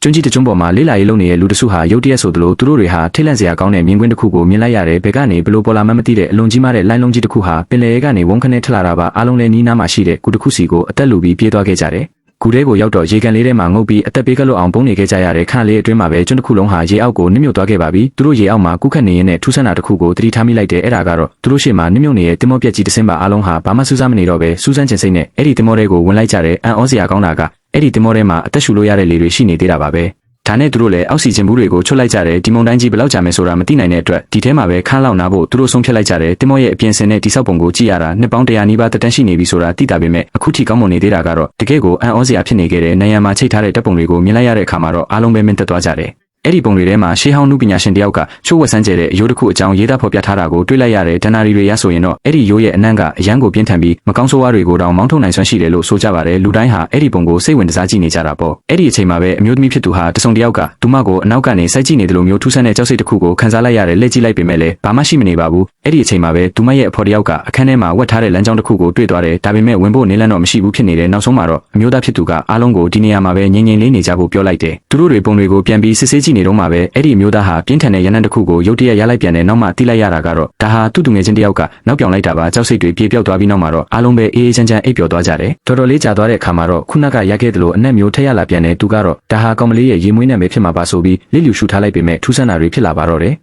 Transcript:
ကျွန်းကြီးတကျွန်းပေါ်မှာလေးလာရေးလုပ်နေတဲ့လူတစုဟာရုတ်တရက်ဆိုသလိုသူတို့တွေဟာထိတ်လန့်စရာကောင်းတဲ့မြင်ကွင်းတစ်ခုကိုမြင်လိုက်ရတယ်ဘယ်ကနေဘလို့ပေါ်လာမှမသိတဲ့အလွန်ကြီးမားတဲ့လိုင်းလုံးကြီးတစ်ခုဟာပင်လယ်ကနေဝုန်းခနဲ့ထလာတာပါအားလုံးလည်းနီးနားမှာရှိတဲ့ကူတစ်ခုစီကိုအသက်လူပြီးပြေးသွားခဲ့ကြတယ်ကူထဲကိုရောက်တော့ရေကန်လေးထဲမှာငုပ်ပြီးအသက်ပေးကလို့အောင်ပုံနေခဲ့ကြရတဲ့ခန့်လေးအတွင်းမှာပဲကျွန်းတစ်ခုလုံးဟာရေအောက်ကိုနစ်မြုပ်သွားခဲ့ပါပြီသူတို့ရေအောက်မှာကူးခတ်နေရင်းနဲ့ထူးဆန်းတာတစ်ခုကိုသတိထားမိလိုက်တဲ့အဲ့ဒါကတော့သူတို့ရှေ့မှာနစ်မြုပ်နေတဲ့တင်မောပြက်ကြီးတစ်စင်းပါအားလုံးဟာဘာမှစူးစမ်းမနေတော့ပဲစူးစမ်းချင်စိတ်နဲ့အဲ့ဒီတင်မောတွေကိုဝင်လိုက်ကြတဲ့အံ့ဩစရာကောင်းတာကအဲ့ဒီတင်မောထဲမှာအသက်ရှူလို့ရတဲ့လေတွေရှိနေသေးတာပါပဲဒါနဲ့သူတို့လည်းအောက်ဆီဂျင်ဘူးတွေကိုချွတ်လိုက်ကြတယ်ဒီမုန်တိုင်းကြီးဘယ်လောက်ကြာမယ်ဆိုတာမသိနိုင်တဲ့အတွက်ဒီထဲမှာပဲခန်းလောက်နာဖို့သူတို့ဆုံးဖြတ်လိုက်ကြတယ်တင်မောရဲ့အပြင်စင်နဲ့တိဆောက်ပုံကိုကြည့်ရတာနှစ်ပေါင်း100နီးပါးတက်တန်းရှိနေပြီဆိုတာသိတာပေမဲ့အခုထိကောင်းမွန်နေသေးတာကတော့တကယ့်ကိုအံ့ဩစရာဖြစ်နေခဲ့တဲ့နေရာမှာချိတ်ထားတဲ့တပ်ပုံတွေကိုမြင်လိုက်ရတဲ့အခါမှာတော့အားလုံးပဲမင်းသက်သွားကြတယ်အဲ့ဒီပုံတွေထဲမှာရှေးဟောင်းနုပညာရှင်တယောက်ကချိုးဝက်ဆန်းကျဲတဲ့အယိုးတစ်ခုအကြောင်းရေးသားဖော်ပြထားတာကိုတွေ့လိုက်ရတဲ့ဒဏ္ဍာရီတွေရဆိုရင်တော့အဲ့ဒီရိုးရဲ့အနံ့ကအရန်ကိုပြင်းထန်ပြီးမကောင်းဆိုးဝါးတွေကိုတောင်မောင်းထုတ်နိုင်စွမ်းရှိတယ်လို့ဆိုကြပါတယ်လူတိုင်းဟာအဲ့ဒီပုံကိုစိတ်ဝင်စားကြည့်နေကြတာပေါ့အဲ့ဒီအချိန်မှာပဲအမျိုးသမီးဖြစ်သူဟာတစုံတယောက်ကသူမကိုအနောက်ကနေစိုက်ကြည့်နေတယ်လို့မျိုးထူးဆန်းတဲ့ကြောက်စိတ်တစ်ခုကိုခန်းစားလိုက်ရတယ်လက်ကြည့်လိုက်ပေမဲ့လည်းဘာမှရှိမနေပါဘူးအဲ့ဒီအချိန်မှာပဲသူမရဲ့အဖော်တယောက်ကအခန်းထဲမှာဝက်ထားတဲ့လမ်းကြောင်းတစ်ခုကိုတွေ့သွားတယ်ဒါပေမဲ့ဝင်ဖို့နေလန်းတော့မရှိဘူးဖြစ်နေတယ်နောက်ဆုံးမှာတော့အမျိုးသားဖြစ်သူကအားလုံးကိုဒီနေရာမှာပဲငြိမ်ငြိမ်လေးနေကြဖို့ပြောလိုက်တယ်သူတို့တွေပုံတွေကိုပြန်ပြီးစစ်ဆေးကြည့်နေတော့မှပဲအဲ့ဒီအမျိုးသားဟာပြင်းထန်တဲ့ရနံ့တစ်ခုကိုရုတ်တရက်ရလိုက်ပြန်တဲ့နောက်မှတိလိုက်ရတာကတော့ဒါဟာသူ့သူငယ်ချင်းတယောက်ကနောက်ပြောင်လိုက်တာပါကြောက်စိတ်တွေပြေပြောက်သွားပြီးနောက်မှာတော့အားလုံးပဲအေးအေးချမ်းချမ်းအိပ်ပျော်သွားကြတယ်တော်တော်လေးကြာသွားတဲ့အခါမှာတော့ခုနကရခဲ့တယ်လို့အနက်မျိုးထက်ရလာပြန်တဲ့သူကတော့ဒါဟာကောင်မလေးရဲ့ရေမွေးနဲ့ပဲဖြစ်မှာပါဆိုပြီးလိလျူရှူထားလိုက်ပေမဲ့ထူးဆန်းတာတွေဖြစ်လာပါတော့တယ်